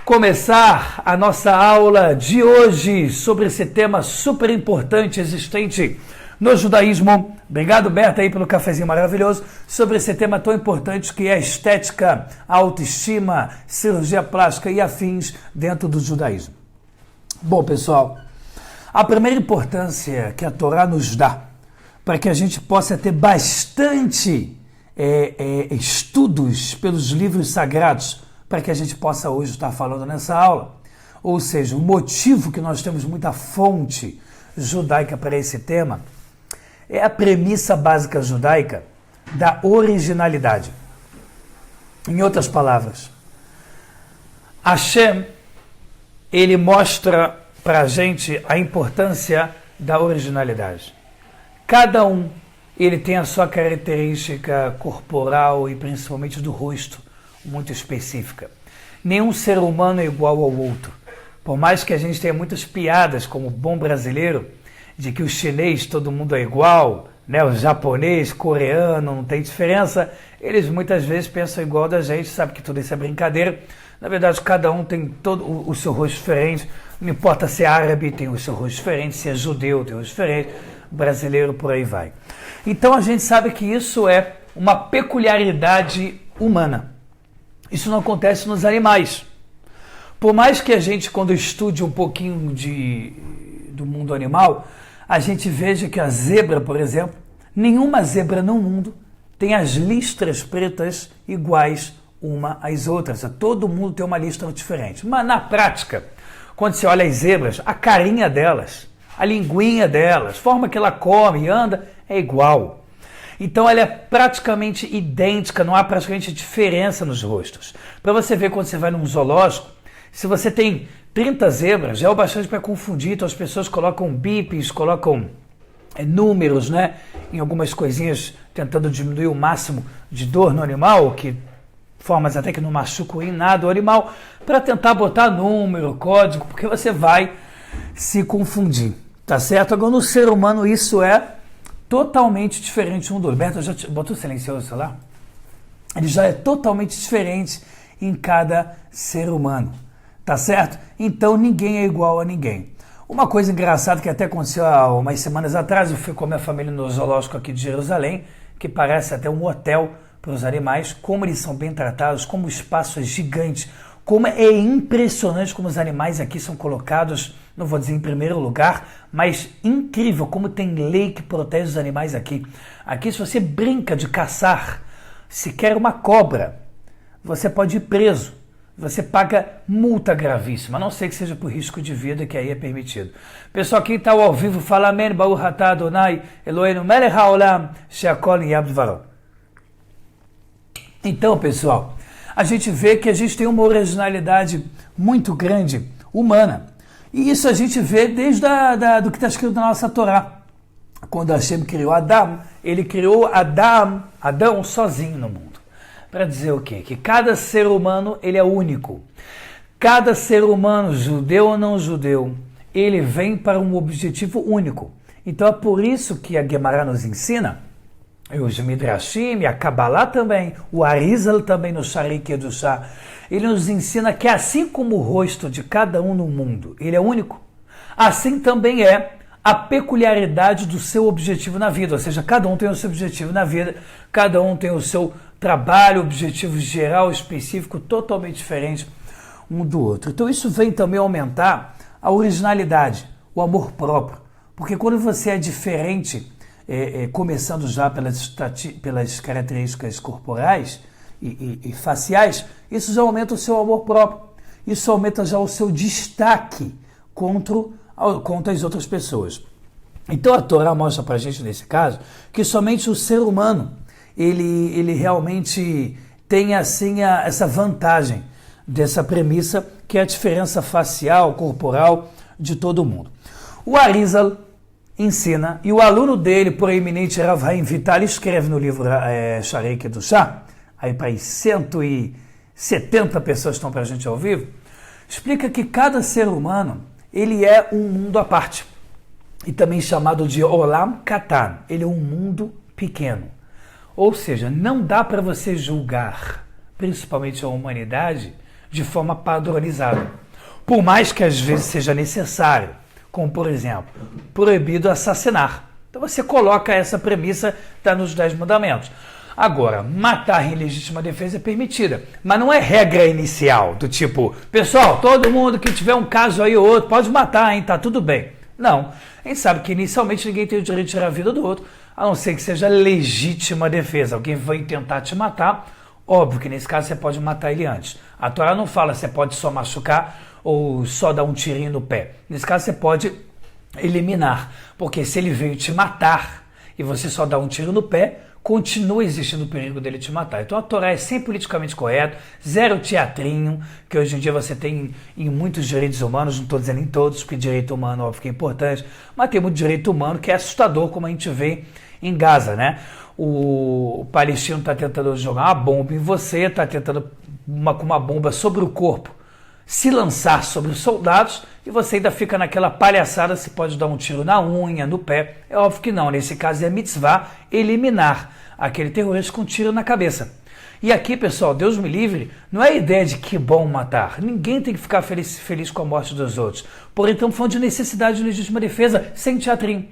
Começar a nossa aula de hoje sobre esse tema super importante existente no judaísmo. Obrigado, Berta, aí pelo cafezinho maravilhoso. Sobre esse tema tão importante que é a estética, a autoestima, cirurgia plástica e afins dentro do judaísmo. Bom, pessoal, a primeira importância que a Torá nos dá para que a gente possa ter bastante estudos pelos livros sagrados, para que a gente possa hoje estar falando nessa aula. Ou seja, o motivo que nós temos muita fonte judaica para esse tema é a premissa básica judaica da originalidade. Em outras palavras, Hashem, ele mostra para a gente a importância da originalidade. Cada um, ele tem a sua característica corporal e principalmente do rosto, muito específica. Nenhum ser humano é igual ao outro. Por mais que a gente tenha muitas piadas, como bom brasileiro, de que o chinês todo mundo é igual, né? O japonês, coreano, não tem diferença, eles muitas vezes pensam igual da gente, sabe que tudo isso é brincadeira. Na verdade, cada um tem todo o seu rosto diferente, não importa se é árabe, tem o seu rosto diferente, se é judeu, tem o rosto diferente, brasileiro, por aí vai. Então a gente sabe que isso é uma peculiaridade humana. Isso não acontece nos animais. Por mais que a gente, quando estude um pouquinho do mundo animal, a gente veja que a zebra, por exemplo, nenhuma zebra no mundo tem as listras pretas iguais uma às outras. Todo mundo tem uma listra diferente. Mas na prática, quando você olha as zebras, a carinha delas, a linguinha delas, a forma que ela come e anda, é igual. Então ela é praticamente idêntica, não há praticamente diferença nos rostos. Para você ver quando você vai num zoológico, se você tem 30 zebras, já é o bastante para confundir, então as pessoas colocam bips, colocam números, né, em algumas coisinhas, tentando diminuir o máximo de dor no animal, que formas até que não machucam em nada o animal, para tentar botar número, código, porque você vai se confundir, tá certo? Agora no ser humano isso é totalmente diferente um do outro. Beto, já botou silencioso o celular? Ele já é totalmente diferente em cada ser humano, tá certo? Então ninguém é igual a ninguém. Uma coisa engraçada que até aconteceu há umas semanas atrás, eu fui com a minha família no zoológico aqui de Jerusalém, que parece até um hotel para os animais, como eles são bem tratados, como o espaço é gigante, como é impressionante como os animais aqui são colocados, não vou dizer em primeiro lugar, mas incrível como tem lei que protege os animais aqui. Aqui, se você brinca de caçar, se quer uma cobra, você pode ir preso. Você paga multa gravíssima, a não ser que seja por risco de vida, que aí é permitido. Pessoal, quem está ao vivo, fala amém, Baruch atah Adonai, Eloheinu melech haolam, she'akol nהיה b'dvaro. Então, pessoal, a gente vê que a gente tem uma originalidade muito grande, humana. E isso a gente vê desde do que está escrito na nossa Torá. Quando Hashem criou Adão, ele criou Adão sozinho no mundo. Para dizer o quê? Que cada ser humano ele é único. Cada ser humano, judeu ou não judeu, ele vem para um objetivo único. Então é por isso que a Gemara nos ensina, e os Midrashim, a Kabbalah também, o Arizal também no Shari Kedushá, ele nos ensina que assim como o rosto de cada um no mundo, ele é único, assim também é a peculiaridade do seu objetivo na vida, ou seja, cada um tem o seu objetivo na vida, cada um tem o seu trabalho, objetivo geral, específico, totalmente diferente um do outro. Então isso vem também aumentar a originalidade, o amor próprio, porque quando você é diferente, começando já pelas características corporais e faciais, isso já aumenta o seu amor próprio, isso aumenta já o seu destaque contra as outras pessoas. Então a Torá mostra para a gente, nesse caso, que somente o ser humano, ele realmente tem assim essa vantagem dessa premissa, que é a diferença facial, corporal de todo mundo. O Arizal ensina, e o aluno dele, proeminente Rav Haim Vital, escreve no livro Shari Kedushá, aí para 170 pessoas estão para a gente ao vivo, explica que cada ser humano, ele é um mundo à parte, e também chamado de Olam Katan, ele é um mundo pequeno. Ou seja, não dá para você julgar, principalmente a humanidade, de forma padronizada. Por mais que às vezes seja necessário, como por exemplo, proibido assassinar. Então você coloca essa premissa, está nos 10 mandamentos. Agora, matar em legítima defesa é permitida, mas não é regra inicial, do tipo, pessoal, todo mundo que tiver um caso aí ou outro, pode matar, hein, tá tudo bem. Não, a gente sabe que inicialmente ninguém tem o direito de tirar a vida do outro, a não ser que seja legítima defesa. Alguém vai tentar te matar, óbvio que nesse caso você pode matar ele antes. A Torá não fala se você pode só machucar ou só dar um tirinho no pé. Nesse caso você pode eliminar, porque se ele veio te matar e você só dá um tiro no pé, continua existindo o perigo dele te matar. Então a Torá é sempre politicamente correto, zero teatrinho, que hoje em dia você tem em muitos direitos humanos, não estou dizendo em todos, porque direito humano óbvio que é importante, mas tem muito direito humano que é assustador, como a gente vê em Gaza, né? O palestino está tentando jogar uma bomba em você, está tentando com uma bomba sobre o corpo se lançar sobre os soldados e você ainda fica naquela palhaçada se pode dar um tiro na unha, no pé. É óbvio que não, nesse caso é mitzvah eliminar aquele terrorista com um tiro na cabeça. E aqui, pessoal, Deus me livre, não é a ideia de que bom matar. Ninguém tem que ficar feliz com a morte dos outros. Porém, estamos falando de necessidade de legítima defesa sem teatrinho.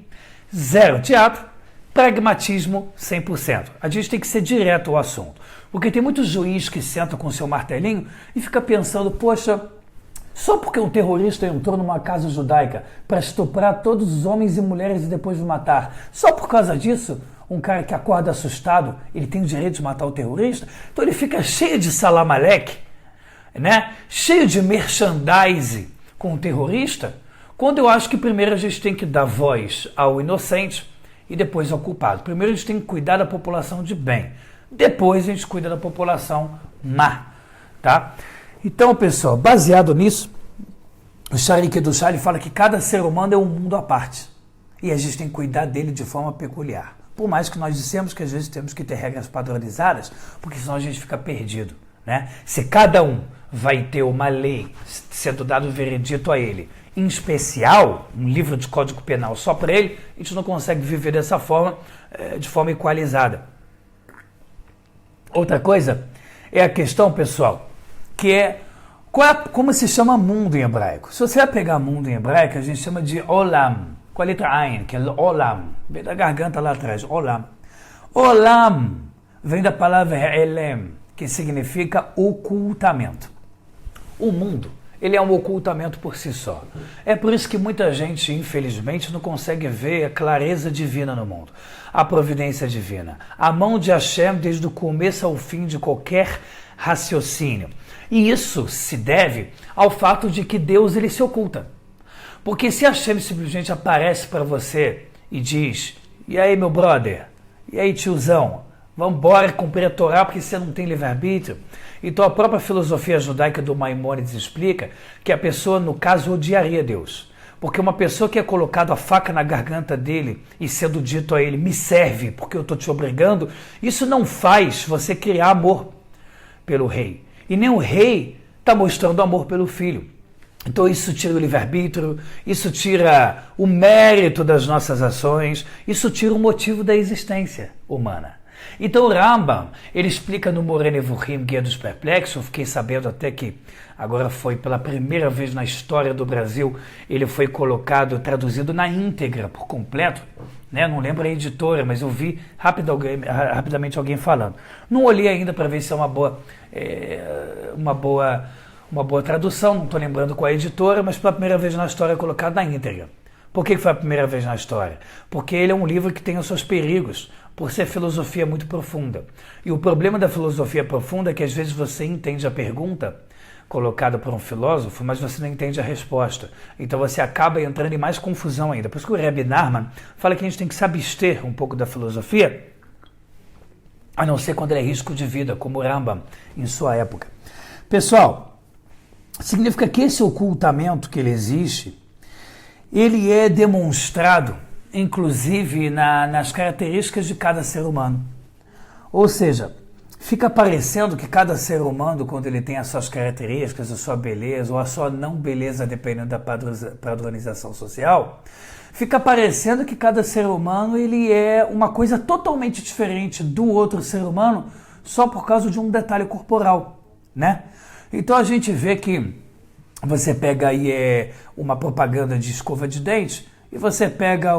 Zero teatro, pragmatismo 100%. A gente tem que ser direto ao assunto. Porque tem muitos juízes que sentam com seu martelinho e fica pensando, poxa, só porque um terrorista entrou numa casa judaica para estuprar todos os homens e mulheres e depois matar, só por causa disso, um cara que acorda assustado, ele tem o direito de matar o terrorista? Então ele fica cheio de salamaleque, né? Cheio de merchandise com o terrorista, quando eu acho que primeiro a gente tem que dar voz ao inocente e depois ao culpado. Primeiro a gente tem que cuidar da população de bem. Depois a gente cuida da população má, tá? Então, pessoal, baseado nisso, o Shari Kedushá fala que cada ser humano é um mundo à parte. E a gente tem que cuidar dele de forma peculiar. Por mais que nós dissemos que às vezes temos que ter regras padronizadas, porque senão a gente fica perdido, né? Se cada um vai ter uma lei sendo dado veredito a ele, em especial, um livro de código penal só para ele, a gente não consegue viver dessa forma, de forma equalizada. Outra coisa é a questão, pessoal, que é como se chama mundo em hebraico. Se você vai pegar mundo em hebraico, a gente chama de olam, com a letra Ain, que é olam, vem da garganta lá atrás, olam. Olam vem da palavra elem, que significa ocultamento. O mundo, ele é um ocultamento por si só. É por isso que muita gente, infelizmente, não consegue ver a clareza divina no mundo, a providência divina, a mão de Hashem desde o começo ao fim de qualquer raciocínio. E isso se deve ao fato de que Deus ele se oculta. Porque se Hashem simplesmente aparece para você e diz, e aí meu brother, e aí tiozão, vamos embora cumprir a Torá porque você não tem livre-arbítrio. Então a própria filosofia judaica do Maimônides explica que a pessoa, no caso, odiaria Deus. Porque uma pessoa que é colocado a faca na garganta dele e sendo dito a ele, me serve porque eu estou te obrigando, isso não faz você criar amor pelo rei. E nem o rei está mostrando amor pelo filho. Então isso tira o livre-arbítrio, isso tira o mérito das nossas ações, isso tira o motivo da existência humana. Então o Rambam, ele explica no Moreh Nevuchim, Guia dos Perplexos, eu fiquei sabendo até que agora foi pela primeira vez na história do Brasil, ele foi colocado, traduzido na íntegra, por completo, né? Não lembro a editora, mas eu vi rapidamente alguém falando. Não olhei ainda para ver se é uma boa tradução, não estou lembrando qual é a editora, mas pela primeira vez na história é colocado na íntegra. Por que foi a primeira vez na história? Porque ele é um livro que tem os seus perigos, por ser filosofia muito profunda. E o problema da filosofia profunda é que às vezes você entende a pergunta colocada por um filósofo, mas você não entende a resposta. Então você acaba entrando em mais confusão ainda. Por isso que o Rebbe Nachman fala que a gente tem que se abster um pouco da filosofia, a não ser quando ele é risco de vida, como o Rambam em sua época. Pessoal, significa que esse ocultamento que ele existe, ele é demonstrado, inclusive, nas características de cada ser humano. Ou seja, fica parecendo que cada ser humano, quando ele tem as suas características, a sua beleza ou a sua não beleza, dependendo da padronização social, fica parecendo que cada ser humano ele é uma coisa totalmente diferente do outro ser humano só por causa de um detalhe corporal, né? Então a gente vê que você pega aí uma propaganda de escova de dente e você pega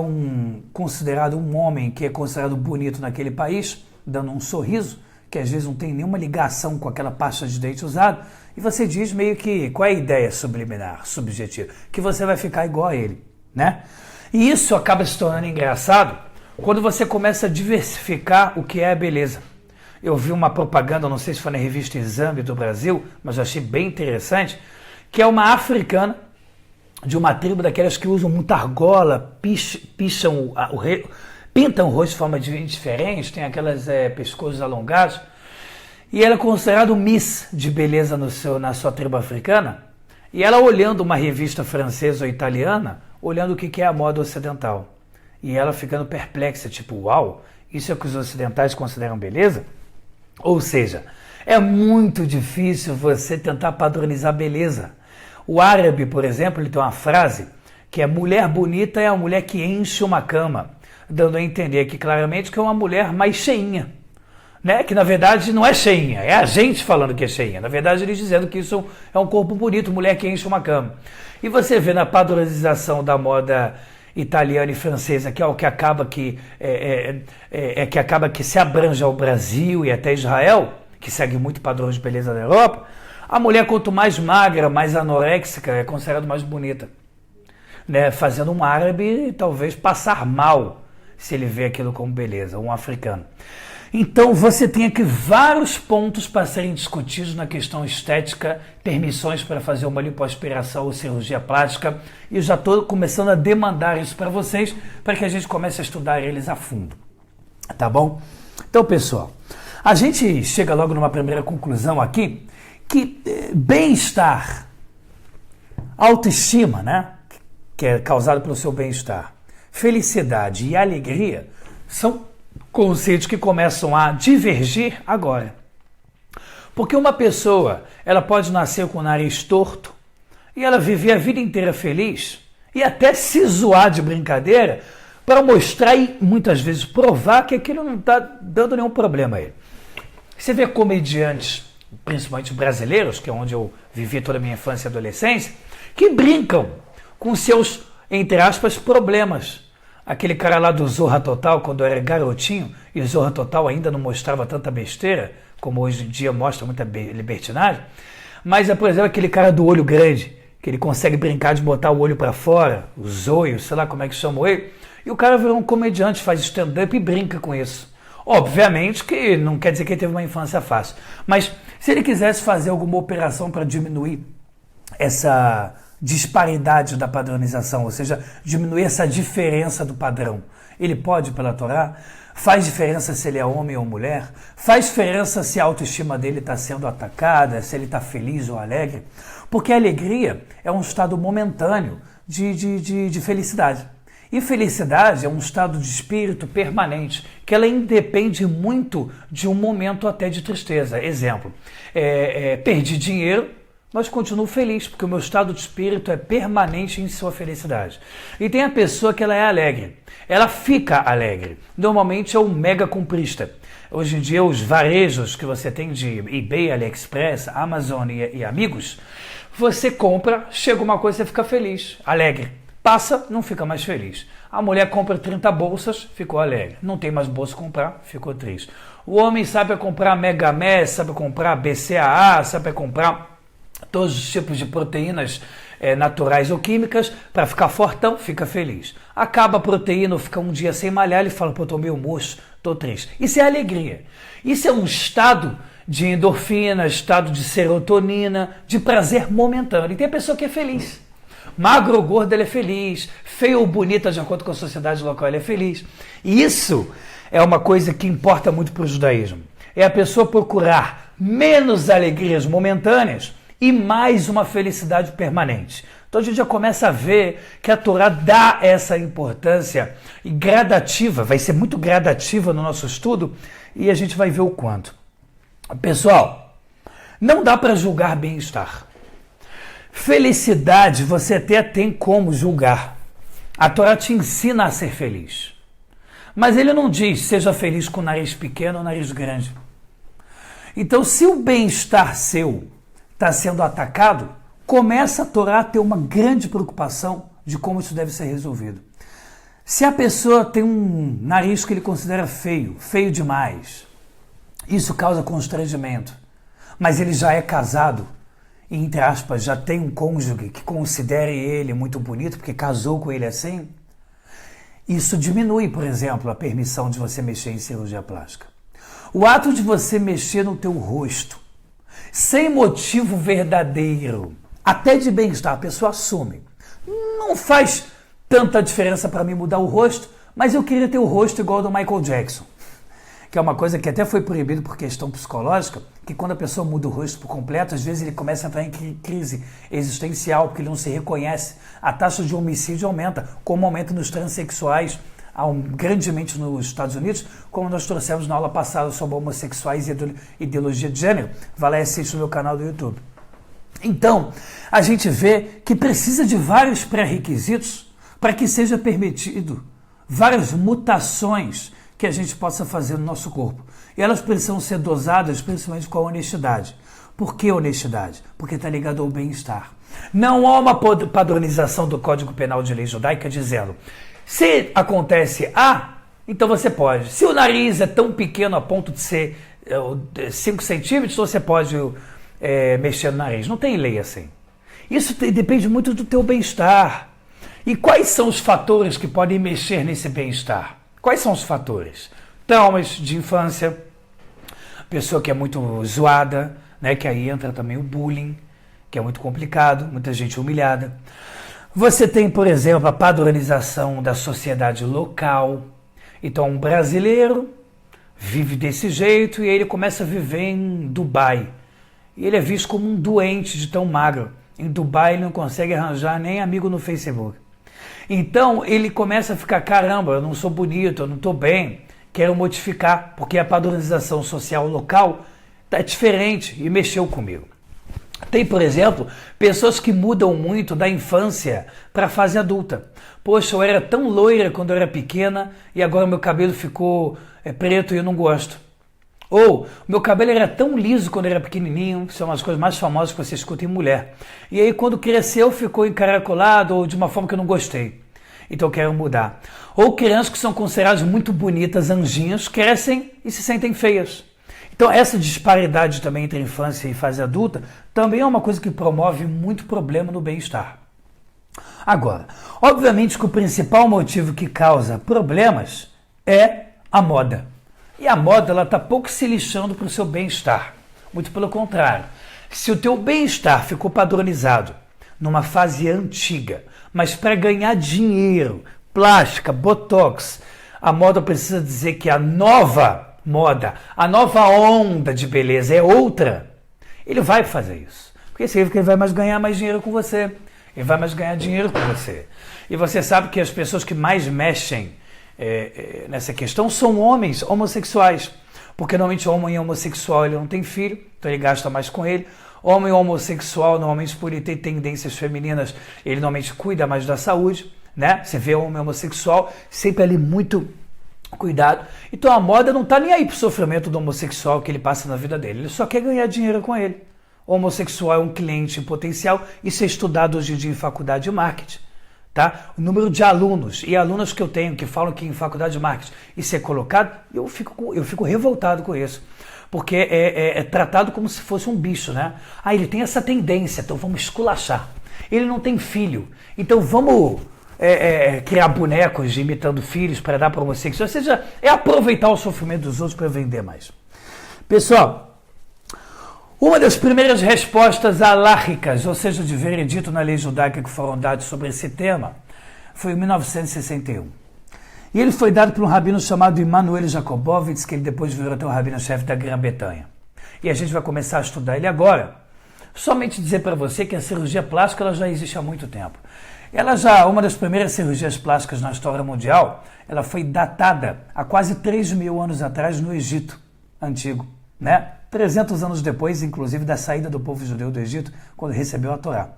considerado um homem que é considerado bonito naquele país, dando um sorriso, que às vezes não tem nenhuma ligação com aquela pasta de dente usada, e você diz meio que, qual é a ideia subliminar, subjetiva? Que você vai ficar igual a ele, né? E isso acaba se tornando engraçado quando você começa a diversificar o que é a beleza. Eu vi uma propaganda, não sei se foi na revista Exame do Brasil, mas eu achei bem interessante, que é uma africana de uma tribo daquelas que usam muita argola, pintam o rosto de forma diferente, tem aquelas pescoços alongados, e ela é considerada Miss de beleza na sua tribo africana, e ela olhando uma revista francesa ou italiana, olhando o que é a moda ocidental, e ela ficando perplexa, tipo, uau, isso é o que os ocidentais consideram beleza? Ou seja, é muito difícil você tentar padronizar beleza. O árabe, por exemplo, ele tem uma frase que é: mulher bonita é a mulher que enche uma cama, dando a entender aqui claramente que é uma mulher mais cheinha, né? Que na verdade não é cheinha, é a gente falando que é cheinha. Na verdade, eles dizendo que isso é um corpo bonito, mulher que enche uma cama. E você vê na padronização da moda italiana e francesa, que é o que acaba que se abrange ao Brasil e até Israel, que segue muito padrões de beleza da Europa, a mulher quanto mais magra, mais anoréxica, é considerada mais bonita, né? Fazendo um árabe talvez passar mal se ele vê aquilo como beleza, um africano. Então você tem aqui vários pontos para serem discutidos na questão estética, permissões para fazer uma lipoaspiração ou cirurgia plástica, e eu já estou começando a demandar isso para vocês, para que a gente comece a estudar eles a fundo, tá bom? Então, pessoal, a gente chega logo numa primeira conclusão aqui, que bem-estar, autoestima, né, que é causado pelo seu bem-estar, felicidade e alegria, são conceitos que começam a divergir agora. Porque uma pessoa, ela pode nascer com o nariz torto e ela viver a vida inteira feliz e até se zoar de brincadeira para mostrar e muitas vezes provar que aquilo não está dando nenhum problema a ele. Você vê comediantes, principalmente brasileiros, que é onde eu vivi toda a minha infância e adolescência, que brincam com seus, entre aspas, problemas. Aquele cara lá do Zorra Total, quando eu era garotinho, e o Zorra Total ainda não mostrava tanta besteira, como hoje em dia mostra muita libertinagem, mas é, por exemplo, aquele cara do olho grande, que ele consegue brincar de botar o olho para fora, o zoio, sei lá como é que chamam ele, e o cara virou um comediante, faz stand-up e brinca com isso. Obviamente que não quer dizer que ele teve uma infância fácil, mas se ele quisesse fazer alguma operação para diminuir essa disparidade da padronização, ou seja, diminuir essa diferença do padrão, ele pode pela Torá? Faz diferença se ele é homem ou mulher? Faz diferença se a autoestima dele está sendo atacada, se ele está feliz ou alegre? Porque a alegria é um estado momentâneo de felicidade. E felicidade é um estado de espírito permanente, que ela independe muito de um momento até de tristeza. Exemplo, perdi dinheiro, mas continuo feliz, porque o meu estado de espírito é permanente em sua felicidade. E tem a pessoa que ela é alegre, ela fica alegre. Normalmente é um mega comprista. Hoje em dia os varejos que você tem de eBay, AliExpress, Amazon e amigos, você compra, chega uma coisa, você fica feliz, alegre. Passa, não fica mais feliz. A mulher compra 30 bolsas, ficou alegre. Não tem mais bolsa para comprar, ficou triste. O homem sabe comprar Mega Mess, sabe comprar BCAA, sabe comprar todos os tipos de proteínas naturais ou químicas para ficar fortão, fica feliz. Acaba a proteína, fica um dia sem malhar, ele fala, pô, tô meio murcho, tô triste. Isso é alegria. Isso é um estado de endorfina, estado de serotonina, de prazer momentâneo. E tem a pessoa que é feliz. Magro ou gordo, ele é feliz. Feio ou bonita, de acordo com a sociedade local, ele é feliz. E isso é uma coisa que importa muito para o judaísmo. É a pessoa procurar menos alegrias momentâneas e mais uma felicidade permanente. Então a gente já começa a ver que a Torá dá essa importância e gradativa, vai ser muito gradativa no nosso estudo e a gente vai ver o quanto. Pessoal, não dá para julgar bem-estar. Felicidade você até tem como julgar. A Torá te ensina a ser feliz. Mas ele não diz seja feliz com o nariz pequeno ou nariz grande. Então se o bem-estar seu está sendo atacado, começa a Torá a ter uma grande preocupação de como isso deve ser resolvido. Se a pessoa tem um nariz que ele considera feio, feio demais, isso causa constrangimento, mas ele já é casado e, entre aspas, já tem um cônjuge que considere ele muito bonito porque casou com ele assim, isso diminui, por exemplo, a permissão de você mexer em cirurgia plástica. O ato de você mexer no teu rosto, sem motivo verdadeiro, até de bem-estar, a pessoa assume. Não faz tanta diferença para mim mudar o rosto, mas eu queria ter o rosto igual ao do Michael Jackson. Que é uma coisa que até foi proibido por questão psicológica, que quando a pessoa muda o rosto por completo, às vezes ele começa a entrar em crise existencial, porque ele não se reconhece. A taxa de homicídio aumenta, como aumenta nos transexuais, grandemente nos Estados Unidos, como nós trouxemos na aula passada sobre homossexuais e ideologia de gênero. Vai lá e assiste no meu canal do YouTube. Então, a gente vê que precisa de vários pré-requisitos para que seja permitido várias mutações que a gente possa fazer no nosso corpo. E elas precisam ser dosadas principalmente com a honestidade. Por que honestidade? Porque está ligado ao bem-estar. Não há uma padronização do Código Penal de Lei Judaica dizendo se acontece A, então você pode. Se o nariz é tão pequeno a ponto de ser 5 centímetros, você pode mexer no nariz. Não tem lei assim. Isso depende muito do teu bem-estar. E quais são os fatores que podem mexer nesse bem-estar? Quais são os fatores? Traumas de infância, pessoa que é muito zoada, né, que aí entra também o bullying, que é muito complicado, muita gente humilhada. Você tem, por exemplo, a padronização da sociedade local. Então, um brasileiro vive desse jeito e ele começa a viver em Dubai. E ele é visto como um doente de tão magro. Em Dubai ele não consegue arranjar nem amigo no Facebook. Então ele começa a ficar, caramba, eu não sou bonito, eu não estou bem, quero modificar, porque a padronização social local está diferente e mexeu comigo. Tem, por exemplo, pessoas que mudam muito da infância para a fase adulta. Poxa, eu era tão loira quando eu era pequena e agora meu cabelo ficou preto e eu não gosto. Ou, meu cabelo era tão liso quando eu era pequenininho, são as coisas mais famosas que você escuta em mulher. E aí quando cresceu ficou encaracolado ou de uma forma que eu não gostei. Então eu quero mudar. Ou crianças que são consideradas muito bonitas, anjinhos, crescem e se sentem feias. Então essa disparidade também entre infância e fase adulta também é uma coisa que promove muito problema no bem-estar. Agora, obviamente que o principal motivo que causa problemas é a moda. E a moda ela está pouco se lixando para o seu bem-estar. Muito pelo contrário. Se o teu bem-estar ficou padronizado numa fase antiga, mas para ganhar dinheiro, plástica, botox, a moda precisa dizer que a nova moda, a nova onda de beleza é outra, ele vai fazer isso. Porque significa que ele vai mais ganhar mais dinheiro com você. Ele vai mais ganhar dinheiro com você. E você sabe que as pessoas que mais mexem nessa questão são homens homossexuais, porque normalmente o homem homossexual ele não tem filho, então ele gasta mais com ele. Homem homossexual, normalmente por ele ter tendências femininas, ele normalmente cuida mais da saúde, né? Você vê o homem homossexual sempre ali muito cuidado. Então a moda não está nem aí pro sofrimento do homossexual que ele passa na vida dele, ele só quer ganhar dinheiro com ele. O homossexual é um cliente em potencial, isso é estudado hoje em dia em faculdade de marketing. Tá? O número de alunos e alunas que eu tenho que falam que em faculdade de marketing isso é colocado, eu fico revoltado com isso. Porque é tratado como se fosse um bicho, né? Ah, ele tem essa tendência, então vamos esculachar. Ele não tem filho, então vamos criar bonecos imitando filhos para dar para homossexuais. Ou seja, é aproveitar o sofrimento dos outros para vender mais. Pessoal, uma das primeiras respostas alárricas, ou seja, de veredito na lei judaica que foram dados sobre esse tema, foi em 1961. E ele foi dado por um rabino chamado Immanuel Jacobovitz, que ele depois virou até o rabino-chefe da Grã-Bretanha. E a gente vai começar a estudar ele agora. Somente dizer para você que a cirurgia plástica ela já existe há muito tempo. Uma das primeiras cirurgias plásticas na história mundial, ela foi datada há quase 3.000 anos atrás no Egito Antigo, né? 300 anos depois, inclusive, da saída do povo judeu do Egito, quando recebeu a Torá.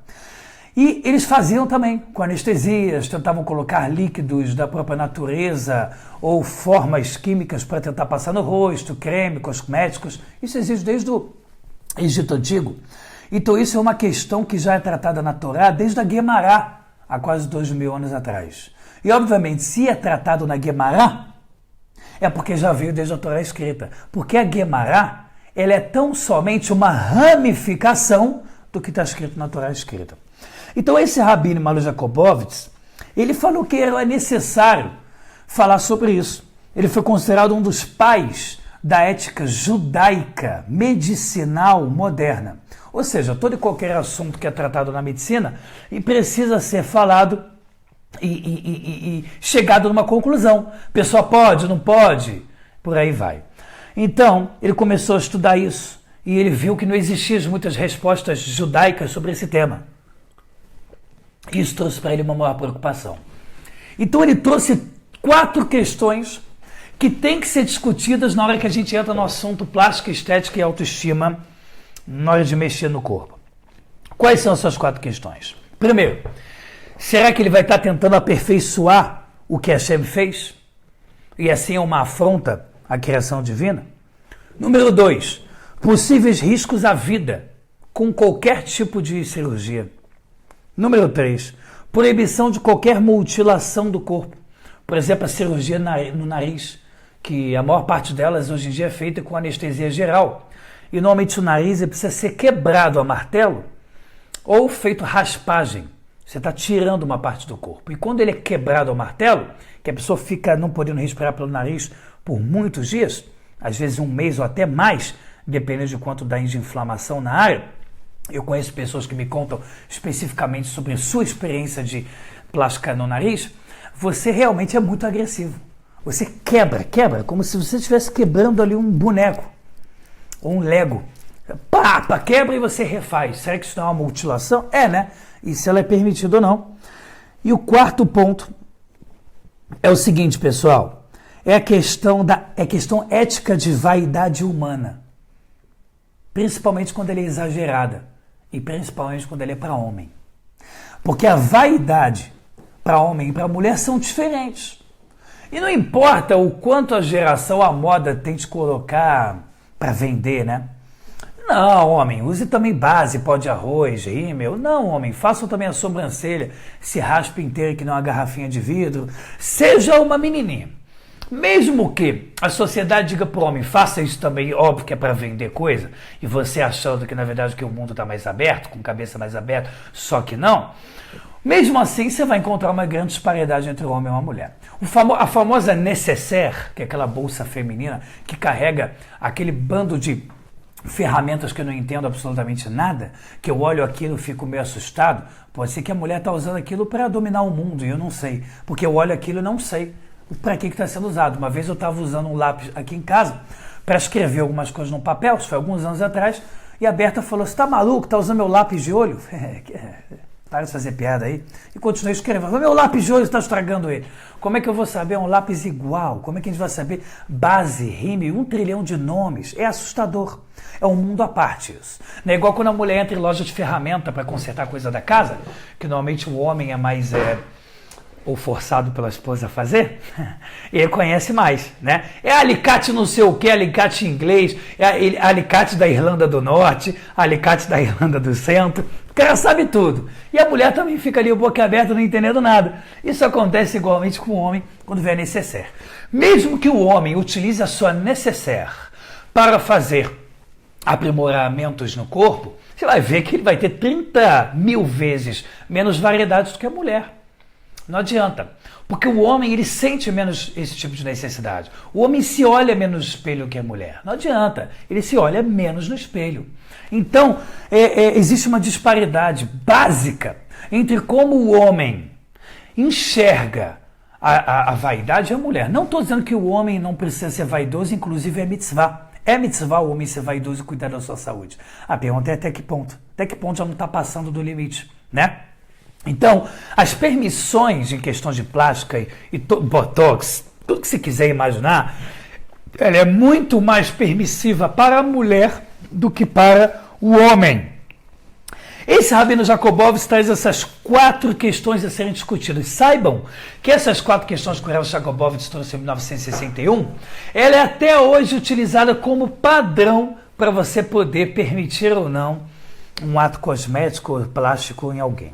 E eles faziam também com anestesias, tentavam colocar líquidos da própria natureza ou formas químicas para tentar passar no rosto, creme, cosméticos. Isso existe desde o Egito Antigo. Então isso é uma questão que já é tratada na Torá desde a Guemará, há quase 2000 anos atrás. E obviamente, se é tratado na Guemará, é porque já veio desde a Torá escrita. Porque a Guemará, ela é tão somente uma ramificação do que está escrito na Torá escrita. Então esse Rabino Malu Jacobowitz, ele falou que era necessário falar sobre isso. Ele foi considerado um dos pais da ética judaica medicinal moderna. Ou seja, todo e qualquer assunto que é tratado na medicina e precisa ser falado e chegado numa conclusão. A pessoa pode, não pode, por aí vai. Então, ele começou a estudar isso e ele viu que não existiam muitas respostas judaicas sobre esse tema. Isso trouxe para ele uma maior preocupação. Então, ele trouxe 4 questões que têm que ser discutidas na hora que a gente entra no assunto plástica, estética e autoestima, na hora de mexer no corpo. Quais são essas 4 questões? Primeiro, será que ele vai estar tentando aperfeiçoar o que Hashem fez? E assim é uma afronta à criação divina? Número 2, possíveis riscos à vida com qualquer tipo de cirurgia. Número 3, proibição de qualquer mutilação do corpo. Por exemplo, a cirurgia no nariz, que a maior parte delas hoje em dia é feita com anestesia geral. E normalmente o nariz precisa ser quebrado a martelo ou feito raspagem. Você está tirando uma parte do corpo. E quando ele é quebrado ao martelo, que a pessoa fica não podendo respirar pelo nariz por muitos dias, às vezes um mês ou até mais, dependendo de quanto dá de inflamação na área. Eu conheço pessoas que me contam especificamente sobre sua experiência de plástica no nariz. Você realmente é muito agressivo. Você quebra, como se você estivesse quebrando ali um boneco ou um Lego. Pá, quebra e você refaz. Será que isso não é uma mutilação? É, né? E se ela é permitida ou não. E o 4º ponto é o seguinte, pessoal. É a questão ética de vaidade humana. Principalmente quando ela é exagerada. E principalmente quando ela é para homem. Porque a vaidade para homem e para mulher são diferentes. E não importa o quanto a geração, a moda tente colocar para vender, né? Não, homem, use também base, pó de arroz, rímel. Não, homem, faça também a sobrancelha, se raspe inteira que não é uma garrafinha de vidro. Seja uma menininha. Mesmo que a sociedade diga para o homem, faça isso também, óbvio que é para vender coisa, e você achando que na verdade que o mundo está mais aberto, com cabeça mais aberta, só que não. Mesmo assim, você vai encontrar uma grande disparidade entre o homem e uma mulher. A famosa nécessaire, que é aquela bolsa feminina que carrega aquele bando de ferramentas que eu não entendo absolutamente nada, que eu olho aquilo e fico meio assustado. Pode ser que a mulher está usando aquilo para dominar o mundo, e eu não sei, porque eu olho aquilo e não sei para que está sendo usado. Uma vez eu estava usando um lápis aqui em casa para escrever algumas coisas no papel, isso foi alguns anos atrás, e a Berta falou, você está maluco, está usando meu lápis de olho? Para de fazer piada aí. E continuei escrevendo. Meu lápis de olho está estragando ele. Como é que eu vou saber? É um lápis igual. Como é que a gente vai saber? Base, rime, 1 trilhão de nomes. É assustador. É um mundo à parte isso. Não é igual quando a mulher entra em loja de ferramenta para consertar coisa da casa, que normalmente o homem é mais ou forçado pela esposa a fazer, e ele conhece mais, né? É alicate não sei o que, alicate inglês, é alicate da Irlanda do Norte, alicate da Irlanda do Centro, o cara sabe tudo. E a mulher também fica ali, boca aberta, não entendendo nada. Isso acontece igualmente com o homem quando vê a nécessaire. Mesmo que o homem utilize a sua nécessaire para fazer aprimoramentos no corpo, você vai ver que ele vai ter 30 mil vezes menos variedades do que a mulher. Não adianta, porque o homem ele sente menos esse tipo de necessidade. O homem se olha menos no espelho que a mulher. Não adianta, ele se olha menos no espelho. Então, existe uma disparidade básica entre como o homem enxerga a vaidade e a mulher. Não estou dizendo que o homem não precisa ser vaidoso, inclusive é mitzvah. É mitzvah o homem ser vaidoso e cuidar da sua saúde. A pergunta é até que ponto? Até que ponto já não está passando do limite, né? Então, as permissões em questão de plástica e botox, tudo que você quiser imaginar, ela é muito mais permissiva para a mulher do que para o homem. Esse Rabino Jacobowitz traz essas 4 questões a serem discutidas. Saibam que essas 4 questões que o Rabino Jacobowitz trouxe em 1961, ela é até hoje utilizada como padrão para você poder permitir ou não um ato cosmético ou plástico em alguém.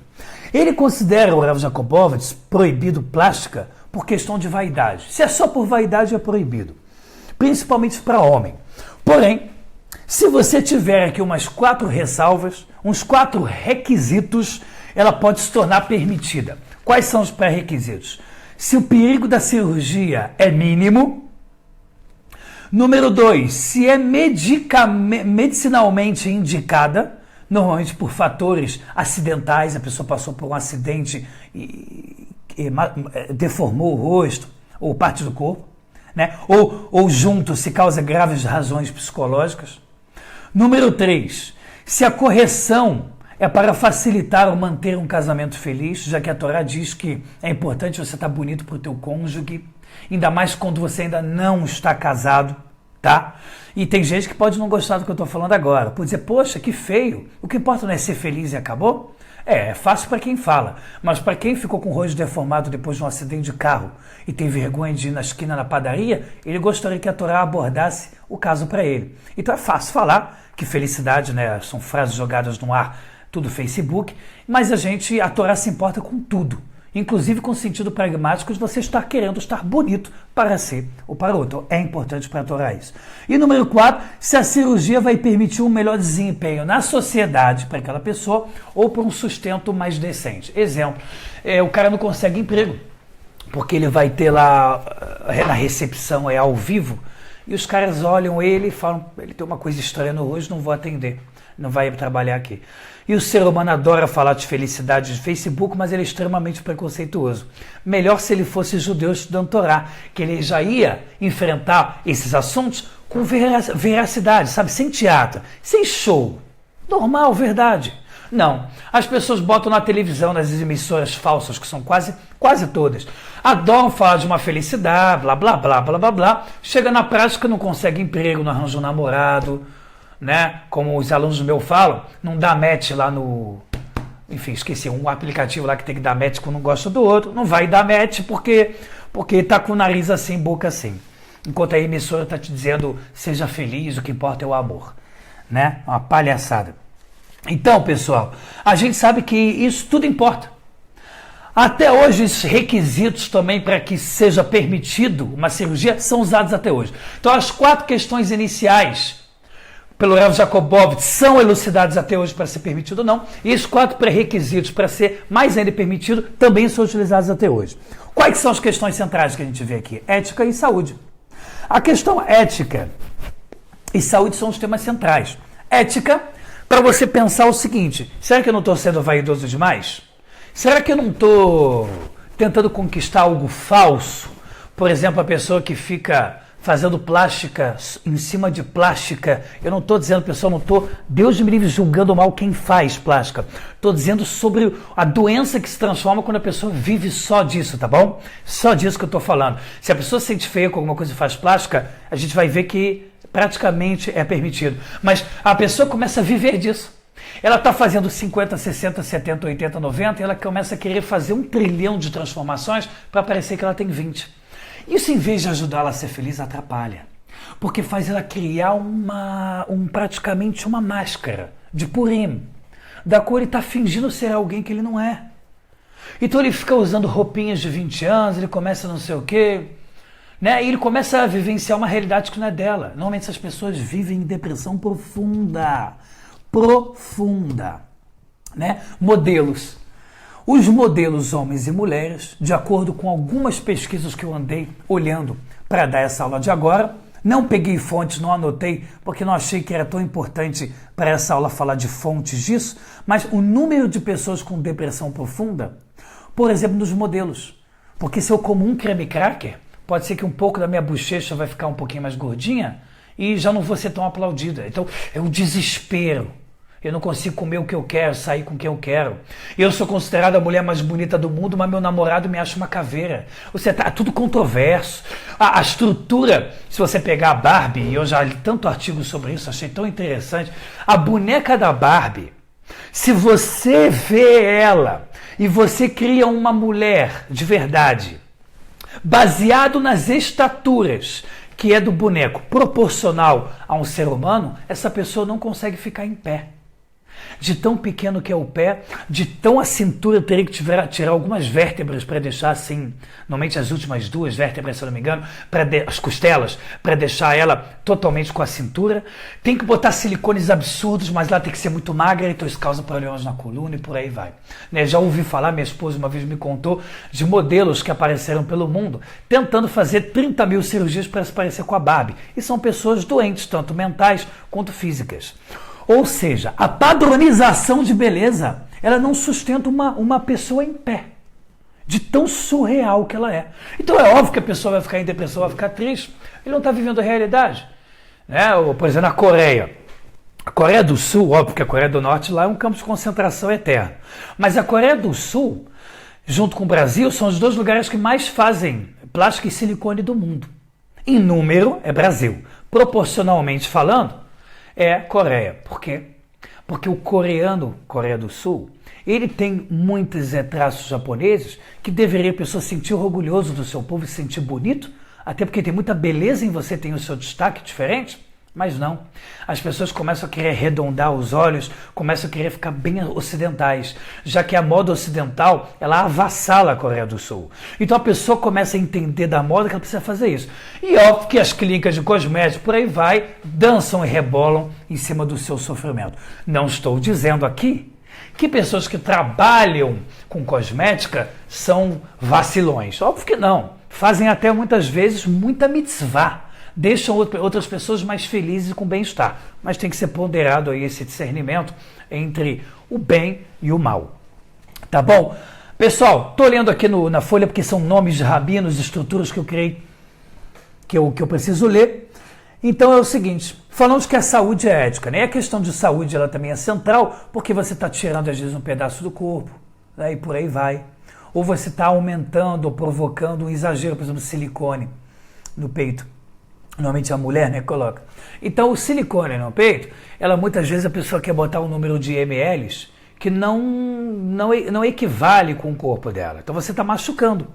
Ele considera, o Rav Jacobowitz, proibido plástica por questão de vaidade. Se é só por vaidade, é proibido, principalmente para homem. Porém, se você tiver aqui umas 4 ressalvas, uns 4 requisitos, ela pode se tornar permitida. Quais são os pré-requisitos? Se o perigo da cirurgia é mínimo. Número 2, se é medicinalmente indicada, normalmente por fatores acidentais, a pessoa passou por um acidente e deformou o rosto ou parte do corpo, né? Ou junto se causa graves razões psicológicas. Número 3, se a correção é para facilitar ou manter um casamento feliz, já que a Torá diz que é importante você estar bonito para o teu cônjuge, ainda mais quando você ainda não está casado, tá? E tem gente que pode não gostar do que eu estou falando agora, pode dizer, poxa, que feio, o que importa não é ser feliz e acabou? É fácil para quem fala, mas para quem ficou com o rosto deformado depois de um acidente de carro e tem vergonha de ir na esquina na padaria, ele gostaria que a Torá abordasse o caso para ele. Então é fácil falar que felicidade, né, são frases jogadas no ar, tudo Facebook, mas a Torá se importa com tudo, inclusive com o sentido pragmático de você estar querendo estar bonito para si ou para outro. É importante para a Torá isso. E número 4, se a cirurgia vai permitir um melhor desempenho na sociedade para aquela pessoa ou para um sustento mais decente. Exemplo, o cara não consegue emprego, porque ele vai ter lá, na recepção ao vivo, e os caras olham ele e falam, ele tem uma coisa estranha no rosto, não vou atender, não vai trabalhar aqui. E o ser humano adora falar de felicidade de Facebook, mas ele é extremamente preconceituoso. Melhor se ele fosse judeu estudando Torá, que ele já ia enfrentar esses assuntos com veracidade, sabe? Sem teatro, sem show. Normal, verdade. Não. As pessoas botam na televisão, nas emissoras falsas, que são quase todas. Adoram falar de uma felicidade, blá, blá, blá, blá, blá, blá. Chega na prática, não consegue emprego, não arranja um namorado, né? Como os alunos do meu falam, não dá match lá no... Enfim, esqueci, um aplicativo lá que tem que dar match quando não gosta do outro. Não vai dar match porque tá com o nariz assim, boca assim. Enquanto a emissora está te dizendo, seja feliz, o que importa é o amor. Né? Uma palhaçada. Então, pessoal, a gente sabe que isso tudo importa. Até hoje, esses requisitos também para que seja permitido uma cirurgia são usados até hoje. Então, as 4 questões iniciais pelo Rav Jacobowitz são elucidados até hoje para ser permitido ou não, e os 4 pré-requisitos para ser mais ainda permitido também são utilizados até hoje. Quais são as questões centrais que a gente vê aqui? Ética e saúde. A questão ética e saúde são os temas centrais. Ética, para você pensar o seguinte, será que eu não estou sendo vaidoso demais? Será que eu não estou tentando conquistar algo falso? Por exemplo, a pessoa que fica fazendo plástica em cima de plástica. Eu não estou dizendo, pessoal, não estou, Deus me livre, julgando mal quem faz plástica. Estou dizendo sobre a doença que se transforma quando a pessoa vive só disso, tá bom? Só disso que eu estou falando. Se a pessoa se sente feia com alguma coisa e faz plástica, a gente vai ver que praticamente é permitido. Mas a pessoa começa a viver disso. Ela está fazendo 50, 60, 70, 80, 90 e ela começa a querer fazer 1 trilhão de transformações para parecer que ela tem 20. Isso, em vez de ajudá-la a ser feliz, atrapalha. Porque faz ela criar praticamente uma máscara de Purim, da qual ele está fingindo ser alguém que ele não é. Então ele fica usando roupinhas de 20 anos, ele começa não sei o quê, né? E ele começa a vivenciar uma realidade que não é dela. Normalmente essas pessoas vivem em depressão profunda. Né? Modelos. Os modelos homens e mulheres, de acordo com algumas pesquisas que eu andei olhando para dar essa aula de agora, não peguei fontes, não anotei, porque não achei que era tão importante para essa aula falar de fontes disso, mas o número de pessoas com depressão profunda, por exemplo, nos modelos. Porque se eu como um creme cracker, pode ser que um pouco da minha bochecha vai ficar um pouquinho mais gordinha e já não vou ser tão aplaudida. Então, é um desespero. Eu não consigo comer o que eu quero, sair com quem eu quero. Eu sou considerada a mulher mais bonita do mundo, mas meu namorado me acha uma caveira. Você tá tudo controverso. A estrutura, se você pegar a Barbie, e eu já li tanto artigo sobre isso, achei tão interessante. A boneca da Barbie, se você vê ela e você cria uma mulher de verdade, baseado nas estaturas que é do boneco, proporcional a um ser humano, essa pessoa não consegue ficar em pé. De tão pequeno que é o pé, de tão a cintura teria que tirar algumas vértebras para deixar assim, normalmente as últimas duas vértebras, se eu não me engano, as costelas, para deixar ela totalmente com a cintura. Tem que botar silicones absurdos, mas lá tem que ser muito magra, então isso causa problemas na coluna e por aí vai. Né? Já ouvi falar, minha esposa uma vez me contou, de modelos que apareceram pelo mundo tentando fazer 30 mil cirurgias para se parecer com a Barbie. E são pessoas doentes, tanto mentais quanto físicas. Ou seja, a padronização de beleza, ela não sustenta uma pessoa em pé, de tão surreal que ela é. Então é óbvio que a pessoa vai ficar em depressão, vai ficar triste, ele não está vivendo a realidade. Né? Ou, por exemplo, na Coreia. A Coreia do Sul, óbvio que a Coreia do Norte lá é um campo de concentração eterno. Mas a Coreia do Sul, junto com o Brasil, são os dois lugares que mais fazem plástico e silicone do mundo. Em número, é Brasil. Proporcionalmente falando, é Coreia. Por quê? Porque o coreano, Coreia do Sul, ele tem muitos traços japoneses que deveria a pessoa sentir orgulhoso do seu povo e se sentir bonito, até porque tem muita beleza em você, tem o seu destaque diferente, mas não. As pessoas começam a querer arredondar os olhos, começam a querer ficar bem ocidentais, já que a moda ocidental, ela avassala a Coreia do Sul. Então a pessoa começa a entender da moda que ela precisa fazer isso. E óbvio que as clínicas de cosméticos, por aí vai, dançam e rebolam em cima do seu sofrimento. Não estou dizendo aqui que pessoas que trabalham com cosmética são vacilões. Óbvio que não. Fazem até muitas vezes muita mitzvah. Deixam outras pessoas mais felizes e com bem-estar. Mas tem que ser ponderado aí esse discernimento entre o bem e o mal. Tá bom? Pessoal, estou lendo aqui na folha porque são nomes de rabinos, estruturas que eu criei, que eu preciso ler. Então é o seguinte, falamos que a saúde é ética, né? A questão de saúde ela também é central, porque você está tirando às vezes um pedaço do corpo, né? E por aí vai. Ou você está aumentando ou provocando um exagero, por exemplo, silicone no peito. Normalmente a mulher, né, coloca. Então o silicone no peito, ela muitas vezes a pessoa quer botar um número de ml que não equivale com o corpo dela. Então você está machucando.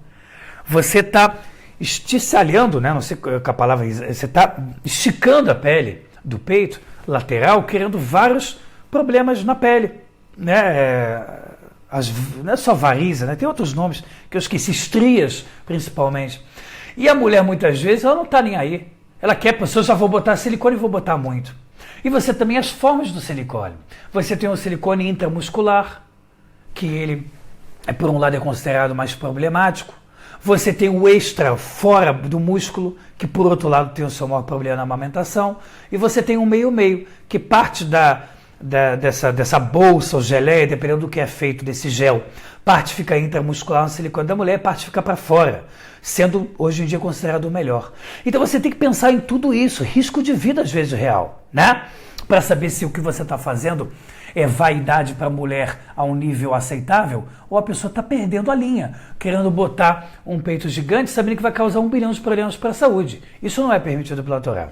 Você está esticalhando, né, não sei qual a palavra, você está esticando a pele do peito lateral, criando vários problemas na pele. Né? Não é só varize, né? Tem outros nomes que eu esqueci, estrias principalmente. E a mulher muitas vezes ela não está nem aí. Ela quer, pessoas já vou botar silicone e vou botar muito. E você também as formas do silicone. Você tem o silicone intramuscular, que ele, por um lado, é considerado mais problemático. Você tem o extra fora do músculo, que por outro lado tem o seu maior problema na amamentação. E você tem o meio-meio, que parte dessa bolsa ou geleia, dependendo do que é feito desse gel, parte fica intramuscular no silicone da mulher, parte fica para fora, sendo hoje em dia considerado o melhor. Então você tem que pensar em tudo isso, risco de vida às vezes real, né? Para saber se o que você está fazendo é vaidade para a mulher a um nível aceitável, ou a pessoa está perdendo a linha, querendo botar um peito gigante, sabendo que vai causar 1 bilhão de problemas para a saúde. Isso não é permitido pela Torá.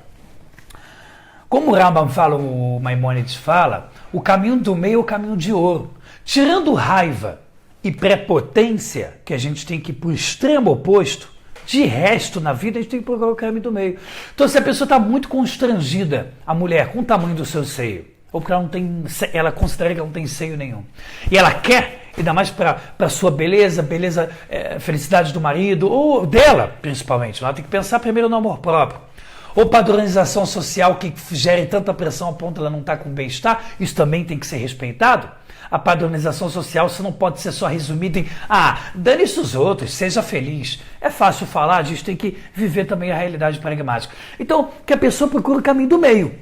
Como o Rambam fala, o Maimônides fala, o caminho do meio é o caminho de ouro. Tirando raiva e prepotência, que a gente tem que ir para o extremo oposto, de resto na vida a gente tem que procurar o caminho do meio. Então se a pessoa está muito constrangida, a mulher, com o tamanho do seu seio, ou porque ela considera que ela não tem seio nenhum, e ela quer, ainda mais para a sua beleza, felicidade do marido, ou dela principalmente, ela tem que pensar primeiro no amor próprio. Ou padronização social que gere tanta pressão a ponto de ela não estar com bem-estar, isso também tem que ser respeitado. A padronização social você não pode ser só resumida em dane-se os outros, seja feliz. É fácil falar, a gente tem que viver também a realidade pragmática. Então, que a pessoa procure o caminho do meio.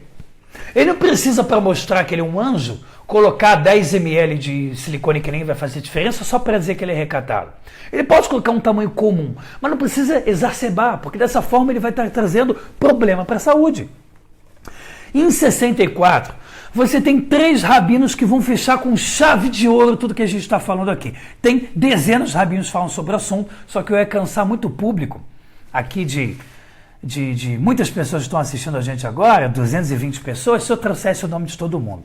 Ele não precisa, para mostrar que ele é um anjo, colocar 10 ml de silicone que nem vai fazer diferença só para dizer que ele é recatado. Ele pode colocar um tamanho comum, mas não precisa exacerbar, porque dessa forma ele vai estar trazendo problema para a saúde. Em 64, você tem 3 rabinos que vão fechar com chave de ouro tudo que a gente está falando aqui. Tem dezenas de rabinos que falam sobre o assunto, só que eu ia cansar muito o público aqui de muitas pessoas que estão assistindo a gente agora, 220 pessoas, se eu trouxesse o nome de todo mundo.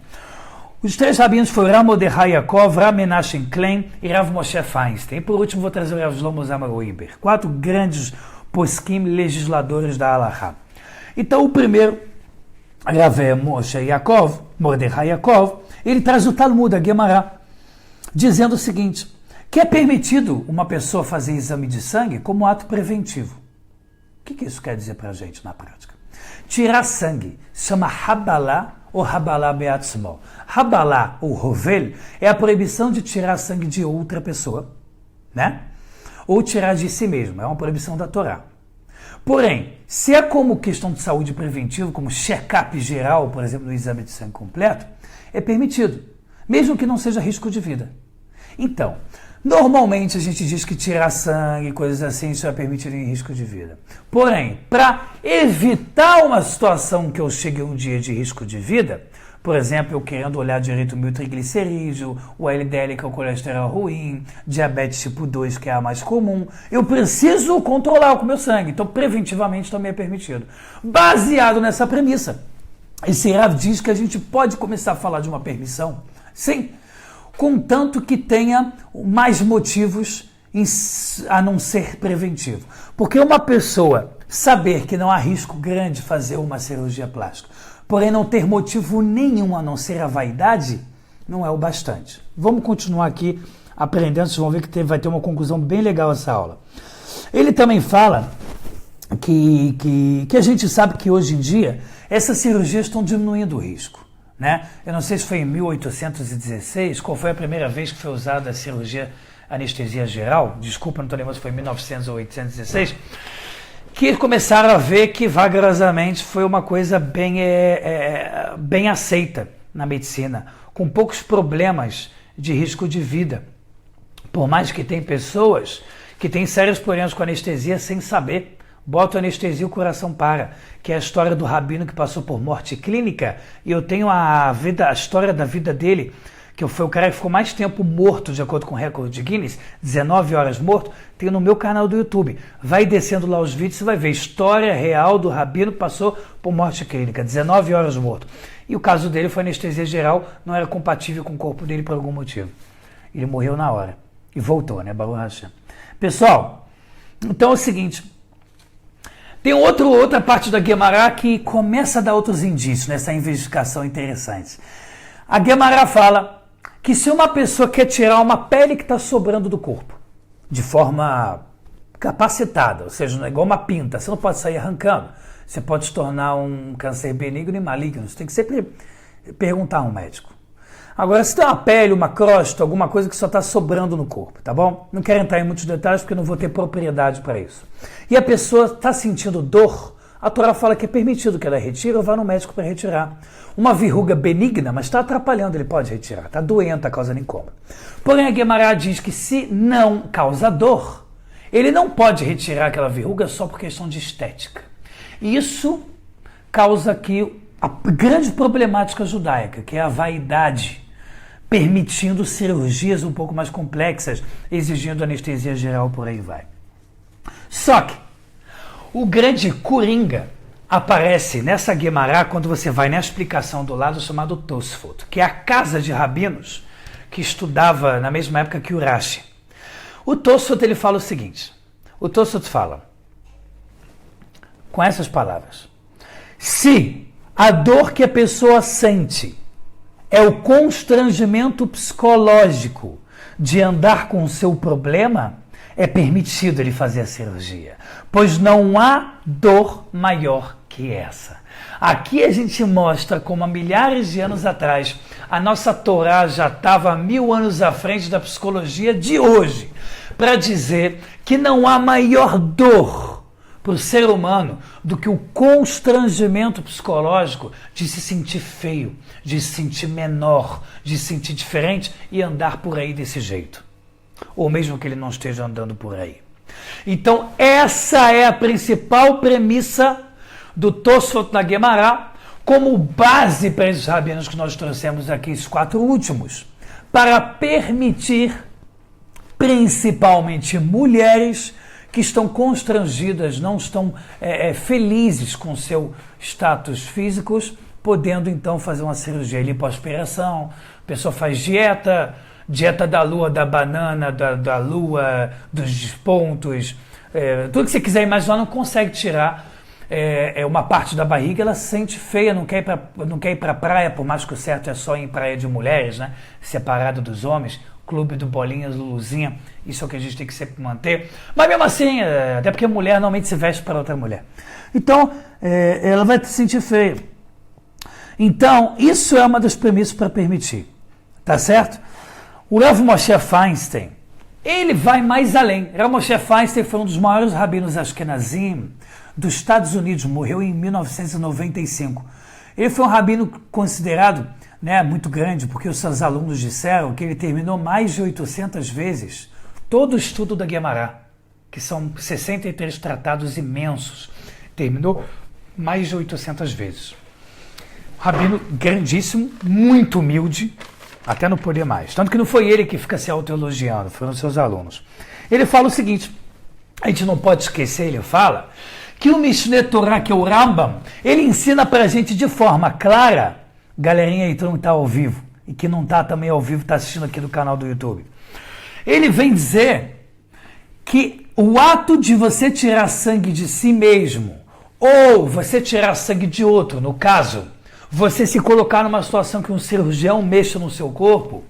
Os 3 rabinos foram Rav Mordechai Yaakov, Rav Menachem Klein e Rav Moshe Feinstein. E por último vou trazer o Rav Shlomo Zalman Auerbach. 4 grandes poskim legisladores da Halakha. Então o primeiro, Rav Moshe Yaakov, Mordechai Yaakov, ele traz o Talmud, a Gemara, dizendo o seguinte, que é permitido uma pessoa fazer exame de sangue como ato preventivo. O que isso quer dizer para a gente na prática? Tirar sangue se chama Habalá ou Habalá Beatzmo. Habalá ou Rovel é a proibição de tirar sangue de outra pessoa, né? Ou tirar de si mesmo, é uma proibição da Torá. Porém, se é como questão de saúde preventiva, como check-up geral, por exemplo, no exame de sangue completo, é permitido, mesmo que não seja risco de vida. Então, normalmente a gente diz que tirar sangue, coisas assim, isso é permitido em risco de vida. Porém, para evitar uma situação que eu chegue um dia de risco de vida, por exemplo, eu querendo olhar direito o meu triglicerídeo, o LDL, que é o colesterol ruim, diabetes tipo 2, que é a mais comum, eu preciso controlar o meu sangue. Então, preventivamente também é permitido. Baseado nessa premissa, esse Rav diz que a gente pode começar a falar de uma permissão, sim, contanto que tenha mais motivos a não ser preventivo. Porque uma pessoa saber que não há risco grande de fazer uma cirurgia plástica, porém não ter motivo nenhum a não ser a vaidade, não é o bastante. Vamos continuar aqui aprendendo, vocês vão ver que vai ter uma conclusão bem legal essa aula. Ele também fala que a gente sabe que hoje em dia essas cirurgias estão diminuindo o risco, né? Eu não sei se foi em 1816, qual foi a primeira vez que foi usada a cirurgia anestesia geral, desculpa, não estou lembrando se foi em 1900 ou 1816, que começaram a ver que vagarosamente foi uma coisa bem aceita na medicina, com poucos problemas de risco de vida. Por mais que tem pessoas que têm sérios problemas com anestesia sem saber, bota anestesia e o coração para, que é a história do rabino que passou por morte clínica, e eu tenho a história da vida dele, que foi o cara que ficou mais tempo morto, de acordo com o recorde de Guinness, 19 horas morto, tem no meu canal do YouTube. Vai descendo lá os vídeos, você vai ver história real do rabino que passou por morte clínica, 19 horas morto. E o caso dele foi anestesia geral, não era compatível com o corpo dele por algum motivo. Ele morreu na hora. E voltou, né? Baruch Hashem. Pessoal, então é o seguinte, tem outra parte da Gemara que começa a dar outros indícios nessa investigação interessante. A Gemara fala que se uma pessoa quer tirar uma pele que está sobrando do corpo, de forma capacitada, ou seja, não é igual uma pinta, você não pode sair arrancando, você pode se tornar um câncer benigno e maligno, você tem que sempre perguntar a um médico. Agora, se tem uma pele, uma crosta, alguma coisa que só está sobrando no corpo, tá bom? Não quero entrar em muitos detalhes porque não vou ter propriedade para isso. E a pessoa está sentindo dor, a Torá fala que é permitido que ela retire ou vá no médico para retirar. Uma verruga benigna, mas está atrapalhando, ele pode retirar, está doente, está causando incômodo. Porém, a Gemara diz que se não causa dor, ele não pode retirar aquela verruga só por questão de estética. E isso causa aqui a grande problemática judaica, que é a vaidade, permitindo cirurgias um pouco mais complexas, exigindo anestesia geral, por aí vai. Só que o grande coringa aparece nessa Gemara quando você vai na explicação do lado chamado Tosfot, que é a casa de rabinos que estudava na mesma época que o Rashi. O Tosfot ele fala o seguinte, o Tosfot fala com essas palavras: se a dor que a pessoa sente é o constrangimento psicológico de andar com o seu problema, é permitido ele fazer a cirurgia, pois não há dor maior que essa. Aqui a gente mostra como há milhares de anos atrás a nossa Torá já estava 1000 anos à frente da psicologia de hoje, para dizer que não há maior dor para o ser humano do que o constrangimento psicológico de se sentir feio, de se sentir menor, de se sentir diferente e andar por aí desse jeito. Ou mesmo que ele não esteja andando por aí. Então, essa é a principal premissa do Tosfot na Gemara, como base para esses rabinos que nós trouxemos aqui, esses 4 últimos, para permitir, principalmente mulheres, que estão constrangidas, não estão felizes com seu status físicos, podendo então fazer uma cirurgia lipoaspiração, a pessoa faz dieta da lua, da banana, da lua, dos pontos, tudo que você quiser imaginar, não consegue tirar uma parte da barriga, ela se sente feia, não quer ir para praia, por mais que o certo é só ir em praia de mulheres, né? Separado dos homens, clube do Bolinhas, Luluzinha, isso é o que a gente tem que sempre manter. Mas mesmo assim, até porque a mulher normalmente se veste para outra mulher. Então, ela vai se sentir feia. Então, isso é uma das premissas para permitir, tá certo? O Rav Moshe Feinstein, ele vai mais além. Rav Moshe Feinstein foi um dos maiores rabinos Ashkenazim dos Estados Unidos, morreu em 1995. Ele foi um rabino considerado, né, muito grande, porque os seus alunos disseram que ele terminou mais de 800 vezes todo o estudo da Guemará, que são 63 tratados imensos. Terminou mais de 800 vezes. Rabino grandíssimo, muito humilde, até não poder mais. Tanto que não foi ele que fica se autoelogiando, foram seus alunos. Ele fala o seguinte, a gente não pode esquecer, ele fala, que o Mishneh Torah, que é o Rambam, ele ensina pra gente de forma clara, galerinha aí que não está ao vivo, e que não está também ao vivo, está assistindo aqui no canal do YouTube. Ele vem dizer que o ato de você tirar sangue de si mesmo, ou você tirar sangue de outro, no caso, você se colocar numa situação que um cirurgião mexa no seu corpo,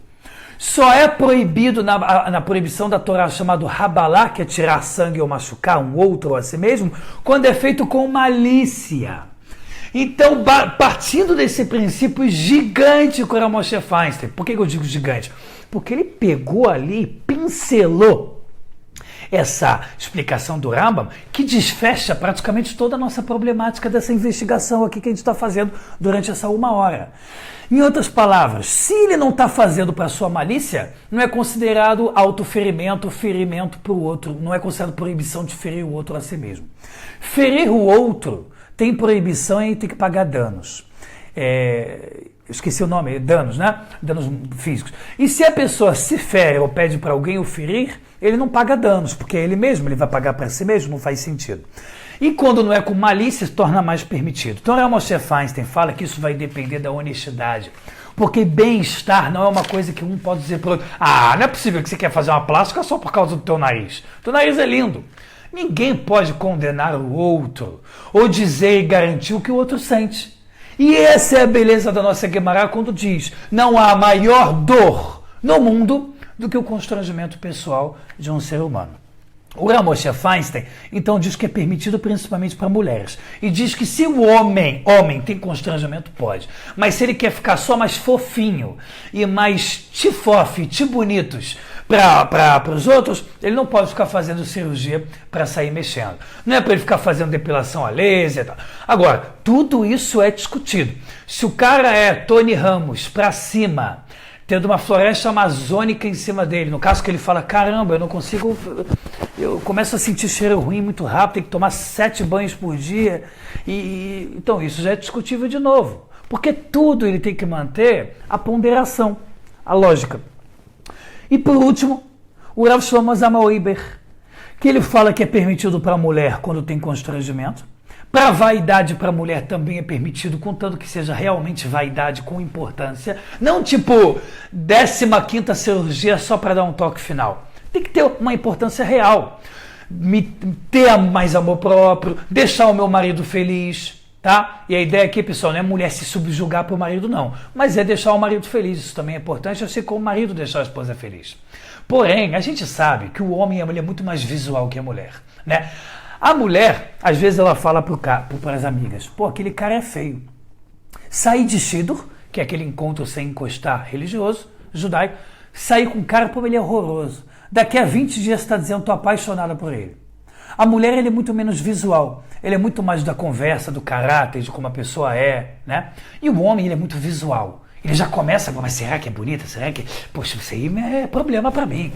só é proibido na proibição da Torá chamado Rabalá, que é tirar sangue ou machucar um outro ou a si mesmo, quando é feito com malícia. Então, partindo desse princípio gigante com o Rav Moshe Feinstein, por que eu digo gigante? Porque ele pegou ali e pincelou essa explicação do Rambam, que desfecha praticamente toda a nossa problemática dessa investigação aqui que a gente está fazendo durante essa 1 hora. Em outras palavras, se ele não está fazendo para sua malícia, não é considerado autoferimento, ferimento para o outro, não é considerado proibição de ferir o outro a si mesmo. Ferir o outro tem proibição e tem que pagar danos. Esqueci o nome, danos, né? Danos físicos. E se a pessoa se fere ou pede para alguém o ferir, ele não paga danos, porque ele mesmo, ele vai pagar para si mesmo, não faz sentido. E quando não é com malícia, se torna mais permitido. Então, Rav Moshe Feinstein fala que isso vai depender da honestidade. Porque bem-estar não é uma coisa que um pode dizer para o outro. Ah, não é possível que você quer fazer uma plástica só por causa do teu nariz. Teu nariz é lindo. Ninguém pode condenar o outro ou dizer e garantir o que o outro sente. E essa é a beleza da nossa Guemará quando diz: não há maior dor no mundo do que o constrangimento pessoal de um ser humano. O Rav Moshe Feinstein, então, diz que é permitido principalmente para mulheres. E diz que se o homem tem constrangimento, pode. Mas se ele quer ficar só mais fofinho e mais tifofe, bonitos para os outros, ele não pode ficar fazendo cirurgia para sair mexendo. Não é para ele ficar fazendo depilação a laser e tal. Agora, tudo isso é discutido. Se o cara é Tony Ramos para cima, tendo uma floresta amazônica em cima dele, no caso que ele fala, caramba, eu não consigo, eu começo a sentir cheiro ruim muito rápido, tem que tomar 7 banhos por dia, então isso já é discutível de novo, porque tudo ele tem que manter a ponderação, a lógica. E por último, o Rav Shlomo Zalman Auerbach, que ele fala que é permitido para a mulher quando tem constrangimento, para vaidade para a mulher também é permitido, contanto que seja realmente vaidade com importância. Não tipo 15ª cirurgia só para dar um toque final. Tem que ter uma importância real. Ter mais amor próprio, deixar o meu marido feliz, tá? E a ideia aqui, pessoal, não é mulher se subjugar para o marido, não. Mas é deixar o marido feliz. Isso também é importante, assim como o marido deixar a esposa feliz. Porém, a gente sabe que o homem e a mulher é muito mais visual que a mulher, né? A mulher, às vezes ela fala para as amigas, pô, aquele cara é feio. Sair de Shidur, que é aquele encontro sem encostar religioso, judaico, sair com o cara, pô, ele é horroroso. Daqui a 20 dias você está dizendo, tô apaixonada por ele. A mulher, ele é muito menos visual, ele é muito mais da conversa, do caráter, de como a pessoa é, né? E o homem, ele é muito visual. Ele já começa, mas será que é bonita? Será que... Poxa, isso aí é problema para mim,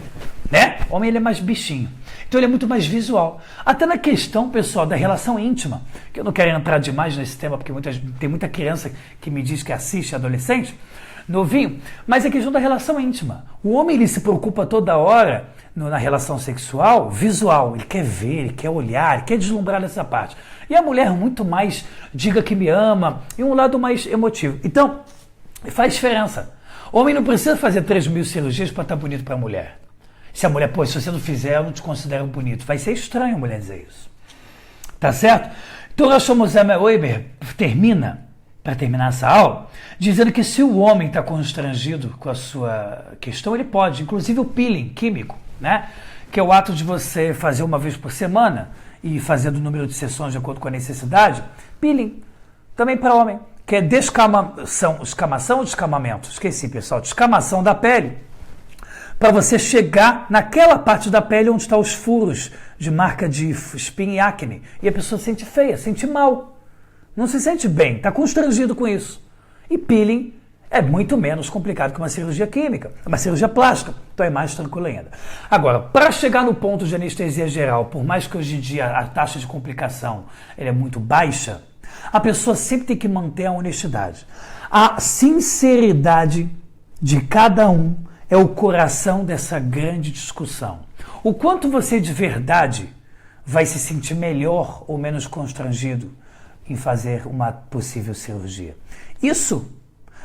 né? O homem, ele é mais bichinho. Então, ele é muito mais visual. Até na questão, pessoal, da relação íntima, que eu não quero entrar demais nesse tema, porque tem muita criança que me diz que assiste, adolescente, novinho, mas é questão da relação íntima. O homem, ele se preocupa toda hora na relação sexual, visual. Ele quer ver, ele quer olhar, ele quer deslumbrar nessa parte. E a mulher, muito mais, diga que me ama, e um lado mais emotivo. Então, faz diferença. O homem não precisa fazer 3.000 cirurgias para estar bonito para a mulher. Se a mulher, pô, se você não fizer, eu não te considero bonito. Vai ser estranho a mulher dizer isso. Tá certo? Então, Rosh Hashanah Weber termina, para terminar essa aula, dizendo que se o homem está constrangido com a sua questão, ele pode, inclusive o peeling químico, né? Que é o ato de você fazer uma vez por semana e fazendo o número de sessões de acordo com a necessidade. Peeling, também para homem, que é descamação ou descamamento? Esqueci, pessoal, descamação da pele, para você chegar naquela parte da pele onde estão os furos de marca de espinha e acne. E a pessoa se sente feia, sente mal. Não se sente bem, está constrangido com isso. E peeling é muito menos complicado que uma cirurgia química, uma cirurgia plástica, então é mais tranquilo ainda. Agora, para chegar no ponto de anestesia geral, por mais que hoje em dia a taxa de complicação é muito baixa, a pessoa sempre tem que manter a honestidade. A sinceridade de cada um é o coração dessa grande discussão. O quanto você de verdade vai se sentir melhor ou menos constrangido em fazer uma possível cirurgia. Isso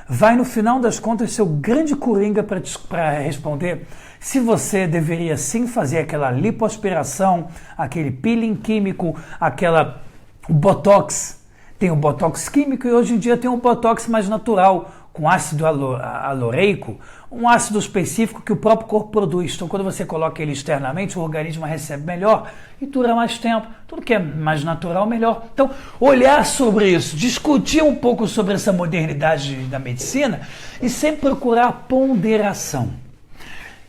vai, no final das contas, ser o grande coringa para responder se você deveria sim fazer aquela lipoaspiração, aquele peeling químico, aquela botox. Tem o botox químico e hoje em dia tem um botox mais natural, com ácido aloreico, um ácido específico que o próprio corpo produz. Então, quando você coloca ele externamente, o organismo recebe melhor e dura mais tempo. Tudo que é mais natural, melhor. Então, olhar sobre isso, discutir um pouco sobre essa modernidade da medicina e sempre procurar ponderação.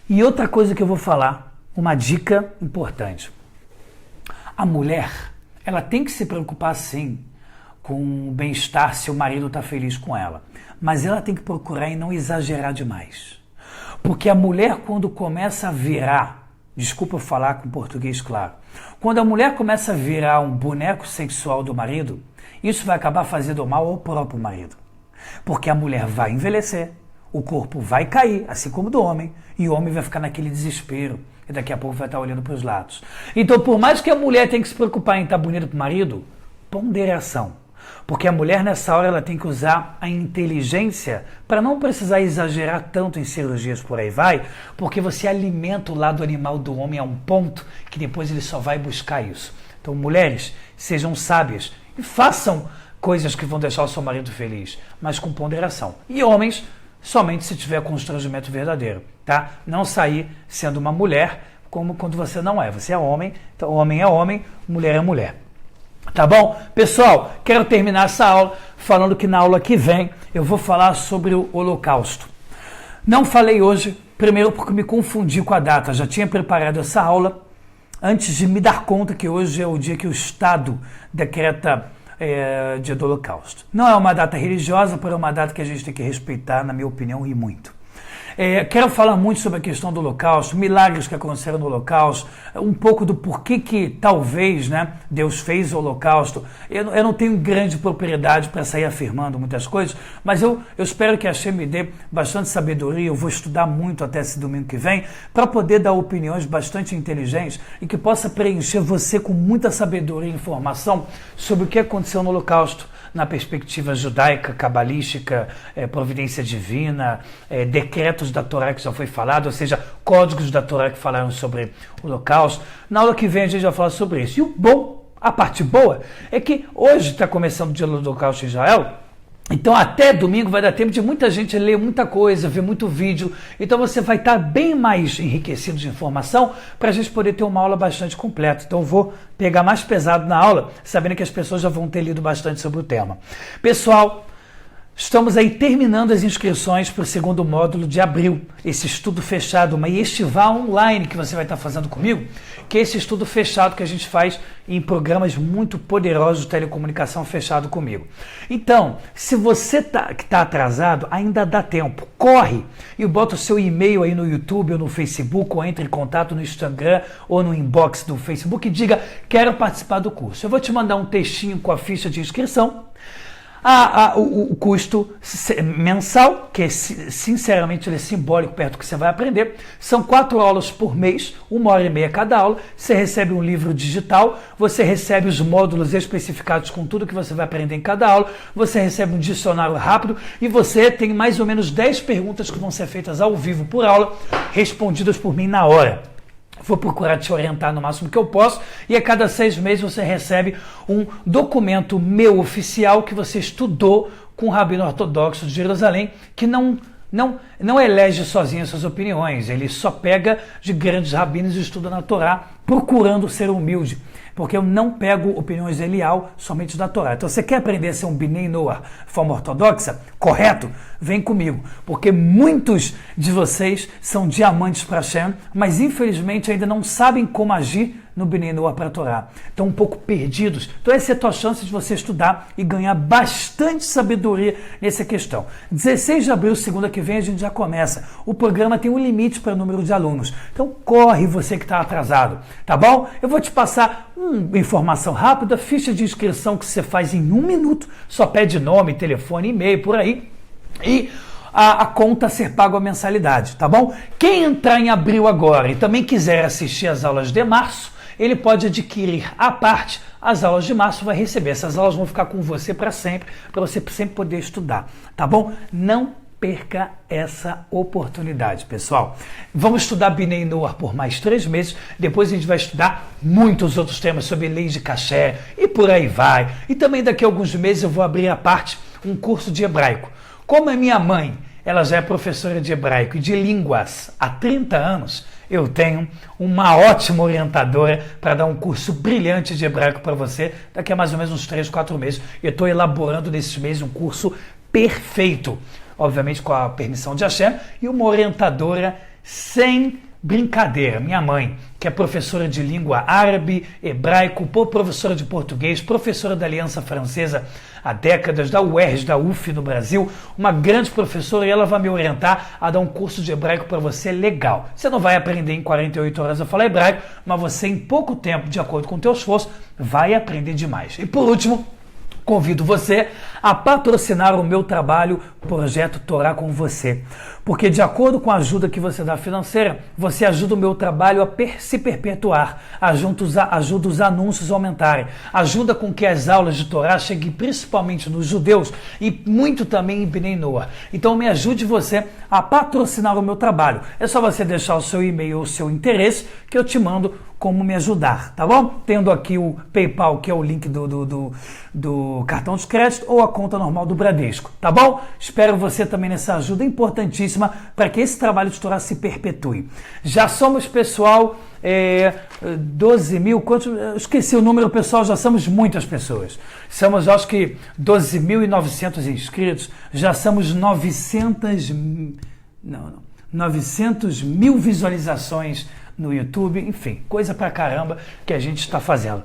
E outra coisa que eu vou falar, uma dica importante. A mulher, ela tem que se preocupar, sim, com o bem-estar se o marido está feliz com ela. Mas ela tem que procurar e não exagerar demais. Porque a mulher, quando começa a virar, desculpa eu falar com português claro, quando a mulher começa a virar um boneco sexual do marido, isso vai acabar fazendo mal ao próprio marido. Porque a mulher vai envelhecer, o corpo vai cair, assim como do homem, e o homem vai ficar naquele desespero, e daqui a pouco vai estar olhando para os lados. Então, por mais que a mulher tenha que se preocupar em estar bonita para o marido, ponderação. Porque a mulher, nessa hora, ela tem que usar a inteligência para não precisar exagerar tanto em cirurgias por aí vai, porque você alimenta o lado animal do homem a um ponto que depois ele só vai buscar isso. Então, mulheres, sejam sábias e façam coisas que vão deixar o seu marido feliz, mas com ponderação. E homens, somente se tiver constrangimento verdadeiro, tá? Não sair sendo uma mulher como quando você não é. Você é homem, então homem é homem, mulher é mulher. Tá bom? Pessoal, quero terminar essa aula falando que na aula que vem eu vou falar sobre o Holocausto. Não falei hoje, primeiro porque me confundi com a data. Já tinha preparado essa aula antes de me dar conta que hoje é o dia que o Estado decreta dia do Holocausto. Não é uma data religiosa, porém é uma data que a gente tem que respeitar, na minha opinião, e muito. Quero falar muito sobre a questão do Holocausto, milagres que aconteceram no Holocausto, um pouco do porquê que talvez, né, Deus fez o Holocausto. Eu não tenho grande propriedade para sair afirmando muitas coisas, mas eu espero que a Hashem me dê bastante sabedoria. Eu vou estudar muito até esse domingo que vem para poder dar opiniões bastante inteligentes e que possa preencher você com muita sabedoria e informação sobre o que aconteceu no Holocausto, na perspectiva judaica, cabalística, providência divina, decretos da Torá que já foi falado, ou seja, códigos da Torá que falaram sobre o Holocausto. Na aula que vem a gente vai falar sobre isso. E o bom, a parte boa, é que hoje está começando o dia do Holocausto em Israel, então até domingo vai dar tempo de muita gente ler muita coisa, ver muito vídeo, então você vai estar bem mais enriquecido de informação para a gente poder ter uma aula bastante completa. Então eu vou pegar mais pesado na aula, sabendo que as pessoas já vão ter lido bastante sobre o tema. Pessoal, estamos aí terminando as inscrições para o segundo módulo de abril, esse estudo fechado, uma Yeshiva online que você vai estar fazendo comigo, que é esse estudo fechado que a gente faz em programas muito poderosos de telecomunicação fechado comigo. Então, se você que está atrasado, ainda dá tempo, corre e bota o seu e-mail aí no YouTube ou no Facebook, ou entre em contato no Instagram ou no inbox do Facebook e diga, quero participar do curso. Eu vou te mandar um textinho com a ficha de inscrição, o custo mensal, que sinceramente ele é simbólico perto do que você vai aprender. São 4 aulas por mês, 1h30 cada aula. Você recebe um livro digital, você recebe os módulos especificados com tudo que você vai aprender em cada aula, você recebe um dicionário rápido e você tem mais ou menos 10 perguntas que vão ser feitas ao vivo por aula, respondidas por mim na hora. Vou procurar te orientar no máximo que eu posso e a cada 6 meses você recebe um documento meu oficial que você estudou com o Rabino Ortodoxo de Jerusalém, que não elege sozinho suas opiniões, ele só pega de grandes rabinos e estuda na Torá, procurando ser humilde, porque eu não pego opiniões de Elial somente da Torá. Então, você quer aprender a ser um Binei Noah de forma ortodoxa, correto? Vem comigo, porque muitos de vocês são diamantes para Hashem, mas infelizmente ainda não sabem como agir no Binei Noah para a Torá. Estão um pouco perdidos. Então essa é a tua chance de você estudar e ganhar bastante sabedoria nessa questão. 16 de abril, segunda que vem, a gente já começa. O programa tem um limite para o número de alunos. Então corre você que está atrasado, tá bom? Eu vou te passar uma informação rápida, ficha de inscrição que você faz em 1 minuto, só pede nome, telefone, e-mail, por aí, e a conta ser paga a mensalidade, tá bom? Quem entrar em abril agora e também quiser assistir às aulas de março, ele pode adquirir à parte as aulas de março, vai receber. Essas aulas vão ficar com você para você sempre poder estudar, tá bom? Não perca essa oportunidade, pessoal. Vamos estudar Binei Noah por mais 3 meses, depois a gente vai estudar muitos outros temas sobre leis de kasher e por aí vai. E também daqui a alguns meses eu vou abrir à parte um curso de hebraico. Como é minha mãe, ela já é professora de hebraico e de línguas há 30 anos, eu tenho uma ótima orientadora para dar um curso brilhante de hebraico para você daqui a mais ou menos uns 3, 4 meses. Eu estou elaborando nesses meses um curso perfeito, obviamente com a permissão de Hashem, e uma orientadora sem brincadeira. Minha mãe, que é professora de língua árabe, hebraico, professora de português, professora da Aliança Francesa há décadas, da UERJ, da UF no Brasil, uma grande professora, e ela vai me orientar a dar um curso de hebraico para você legal. Você não vai aprender em 48 horas a falar hebraico, mas você em pouco tempo, de acordo com o teu esforço, vai aprender demais. E por último, convido você a patrocinar o meu trabalho, Projeto Torá com você. Porque de acordo com a ajuda que você dá financeira, você ajuda o meu trabalho a se perpetuar, ajuda os anúncios a aumentarem, ajuda com que as aulas de Torá cheguem principalmente nos judeus e muito também em Binei Noah. Então me ajude você a patrocinar o meu trabalho. É só você deixar o seu e-mail ou o seu interesse que eu te mando como me ajudar, tá bom? Tendo aqui o PayPal, que é o link do cartão de crédito, ou a conta normal do Bradesco, tá bom? Espero você também nessa ajuda importantíssima para que esse trabalho de Torá se perpetue. Já somos, pessoal, 12 mil, eu esqueci o número, pessoal, já somos muitas pessoas. Somos, acho que, 12.900 inscritos, já somos 900 mil visualizações no YouTube, enfim, coisa pra caramba que a gente está fazendo.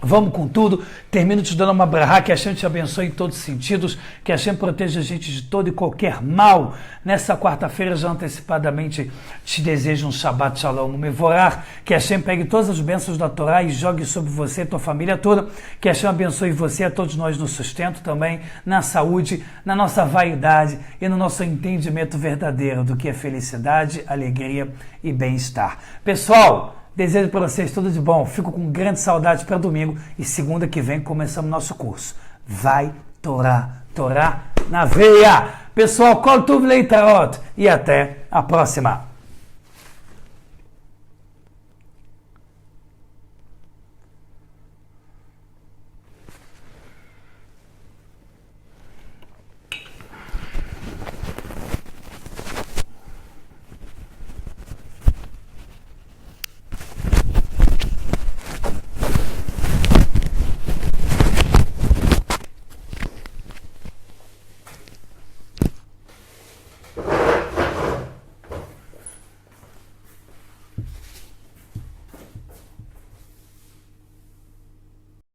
Vamos com tudo, termino te dando uma brahá, que a Hashem te abençoe em todos os sentidos, que a Hashem proteja a gente de todo e qualquer mal. Nessa quarta-feira, já antecipadamente, te desejo um Shabbat Shalom Mevorar, que a Hashem pegue todas as bênçãos da Torá e jogue sobre você e tua família toda, que a Hashem abençoe você, a todos nós no sustento também, na saúde, na nossa vaidade e no nosso entendimento verdadeiro do que é felicidade, alegria e bem-estar. Pessoal, desejo para vocês tudo de bom. Fico com grande saudade para domingo e segunda que vem começamos nosso curso. Vai Torá, Torá na veia. Pessoal, Kol Tuv Leitraot e até a próxima.